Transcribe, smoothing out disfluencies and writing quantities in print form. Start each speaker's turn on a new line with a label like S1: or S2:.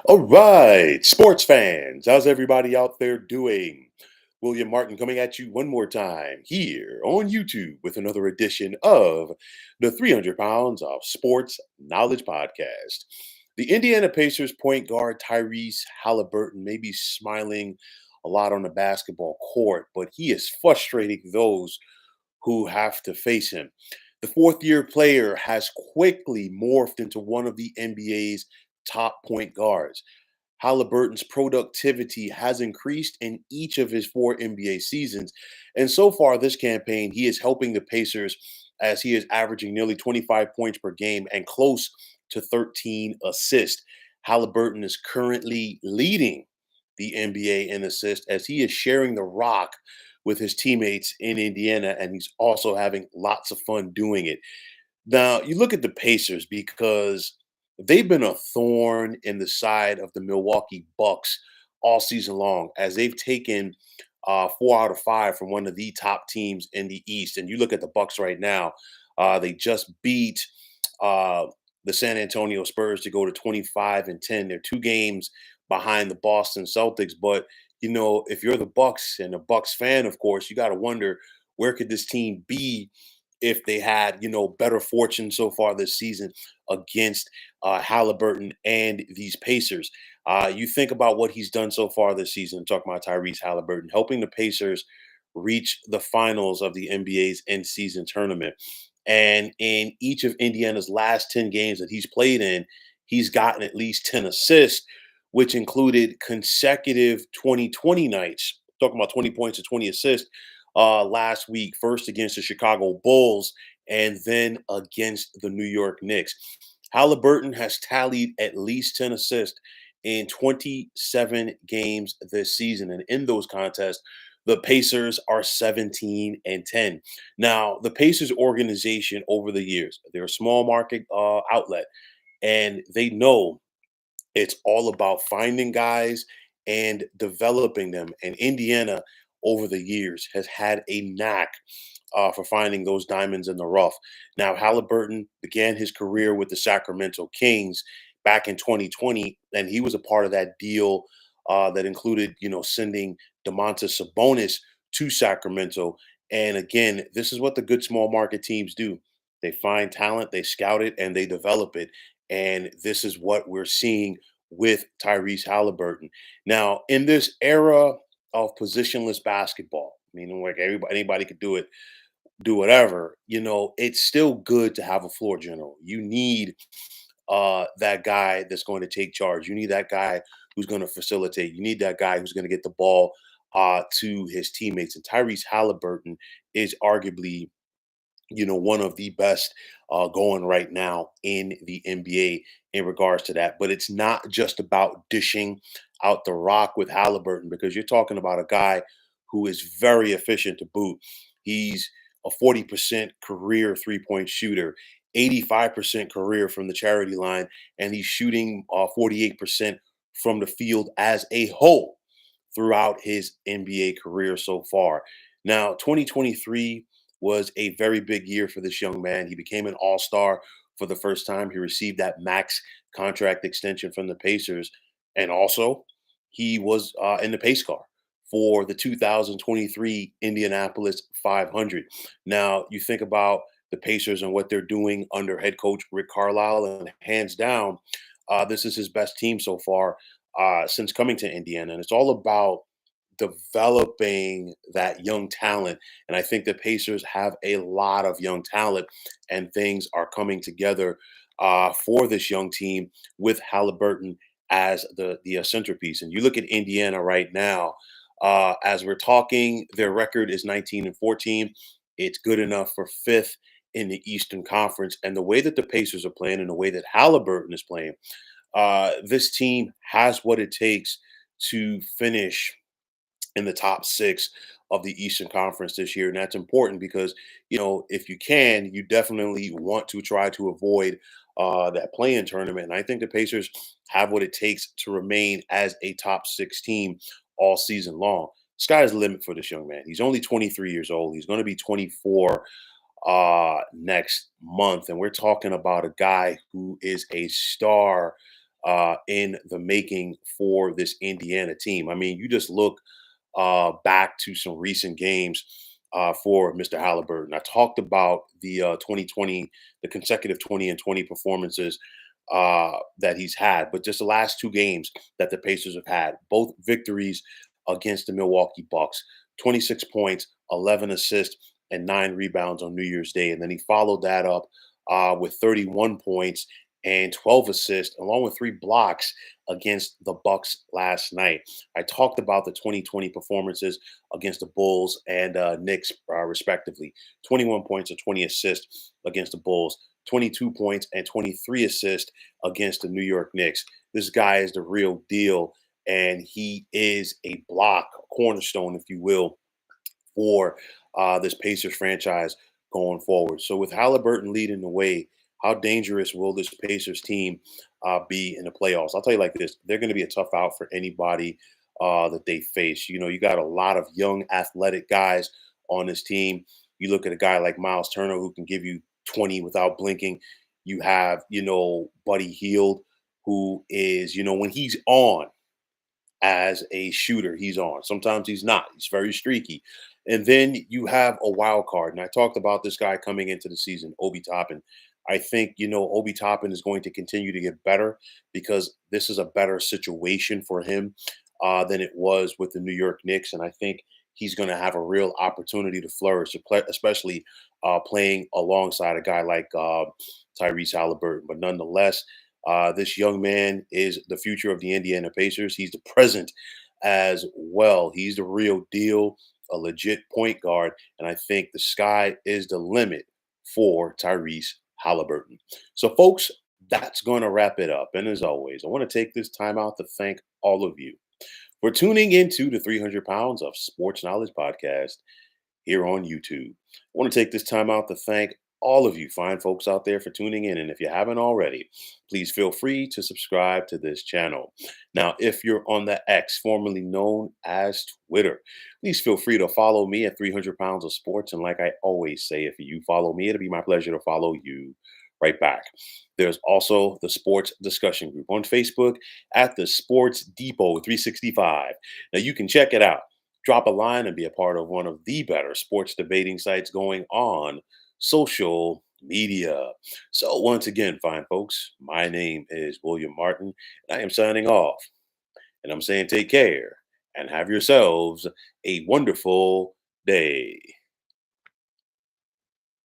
S1: All right, sports fans, how's everybody out there doing? William Martin coming at you one more time here on YouTube with another edition of the 300 Pounds of Sports Knowledge Podcast. The Indiana Pacers point guard Tyrese Hailburton may be smiling a lot on the basketball court, but he is frustrating those who have to face him. The fourth year player has quickly morphed into one of the NBA's top point guards. Halliburton's productivity has increased in each of his four NBA seasons. And so far this campaign, he is helping the Pacers as he is averaging nearly 25 points per game and close to 13 assists. Halliburton is currently leading the NBA in assists as he is sharing the rock with his teammates in Indiana, and he's also having lots of fun doing it. Now, you look at the Pacers because they've been a thorn in the side of the Milwaukee Bucks all season long as they've taken 4 out of 5 from one of the top teams in the East. And you look at the Bucks right now; they just beat uh, the San Antonio Spurs to go to 25-10. They're 2 games behind the Boston Celtics, but if you're the Bucks and a Bucks fan, of course, you got to wonder where could this team be if they had, better fortune so far this season against Halliburton and these Pacers. You think about what he's done so far this season, talking about Tyrese Halliburton, helping the Pacers reach the finals of the NBA's end season tournament. And in each of Indiana's last 10 games that he's played in, he's gotten at least 10 assists, which included consecutive 2020 nights, talking about 20 points and 20 assists last week, first against the Chicago Bulls and then against the New York Knicks. Halliburton has tallied at least 10 assists in 27 games this season. And in those contests, the Pacers are 17-10. Now, the Pacers organization over the years, they're a small market outlet, and they know it's all about finding guys and developing them. And Indiana, over the years, has had a knack for finding those diamonds in the rough. Now, Halliburton began his career with the Sacramento Kings back in 2020, and he was a part of that deal that included, sending Domantas Sabonis to Sacramento. And again, this is what the good small market teams do. They find talent, they scout it, and they develop it. And this is what we're seeing with Tyrese Halliburton. Now, in this era of positionless basketball, meaning like anybody could do it, do whatever, it's still good to have a floor general. You need that guy that's going to take charge. You need that guy who's going to facilitate. You need that guy who's going to get the ball to his teammates. And Tyrese Halliburton is arguably one of the best going right now in the NBA in regards to that. But it's not just about dishing out the rock with Halliburton because you're talking about a guy who is very efficient to boot. He's a 40% career 3-point shooter, 85% career from the charity line, and he's shooting 48% from the field as a whole throughout his NBA career so far. Now, 2023 was a very big year for this young man. He became an all-star for the first time. He received that max contract extension from the Pacers. And also, he was in the pace car for the 2023 Indianapolis 500. Now, you think about the Pacers and what they're doing under head coach Rick Carlisle, and hands down, this is his best team so far since coming to Indiana. And it's all about developing that young talent. And I think the Pacers have a lot of young talent, and things are coming together for this young team with Halliburton as the centerpiece. And you look at Indiana right now, as we're talking, their record is 19-14. It's good enough for fifth in the Eastern Conference. And the way that the Pacers are playing and the way that Halliburton is playing, this team has what it takes to finish in the top 6 of the Eastern Conference this year. And that's important because, if you can, you definitely want to try to avoid that play-in tournament. And I think the Pacers have what it takes to remain as a top 6 team all season long. Sky's the limit for this young man. He's only 23 years old. He's going to be 24 next month. And we're talking about a guy who is a star in the making for this Indiana team. I mean, you just look back to some recent games for Mr. Halliburton. I talked about the 2020, the consecutive 20 and 20 performances that he's had, but just the last two games that the Pacers have had, both victories against the Milwaukee Bucks, 26 points, 11 assists, and 9 rebounds on New Year's Day. And then he followed that up with 31 points and 12 assists, along with 3 blocks against the Bucks last night. I talked about the 2020 performances against the Bulls and Knicks, respectively. 21 points and 20 assists against the Bulls, 22 points and 23 assists against the New York Knicks. This guy is the real deal, and he is a block, a cornerstone, if you will, for this Pacers franchise going forward. So with Halliburton leading the way, how dangerous will this Pacers team be in the playoffs? I'll tell you like this: they're going to be a tough out for anybody that they face. You know, you got a lot of young, athletic guys on this team. You look at a guy like Miles Turner who can give you 20 without blinking. You have, Buddy Hield, who is, when he's on as a shooter, he's on. Sometimes he's not. He's very streaky. And then you have a wild card. And I talked about this guy coming into the season, Obi Toppin. I think, Obi Toppin is going to continue to get better because this is a better situation for him than it was with the New York Knicks. And I think he's going to have a real opportunity to flourish, especially playing alongside a guy like Tyrese Hailburton. But nonetheless, this young man is the future of the Indiana Pacers. He's the present as well. He's the real deal, a legit point guard. And I think the sky is the limit for Tyrese Hailburton. So, folks, that's going to wrap it up. And as always, I want to take this time out to thank all of you for tuning into the 300 Pounds of Sports Knowledge podcast here on YouTube. I want to take this time out to thank all of you fine folks out there for tuning in. And if you haven't already, please feel free to subscribe to this channel. Now, if you're on the X, formerly known as Twitter, please feel free to follow me at 300 Pounds of Sports. And like I always say, if you follow me, it'll be my pleasure to follow you right back. There's also the sports discussion group on Facebook at the Sports Depot 365. Now, you can check it out. Drop a line and be a part of one of the better sports debating sites going on social media. So once again, fine folks, my name is William Martin, and I am signing off. And I'm saying take care and have yourselves a wonderful day.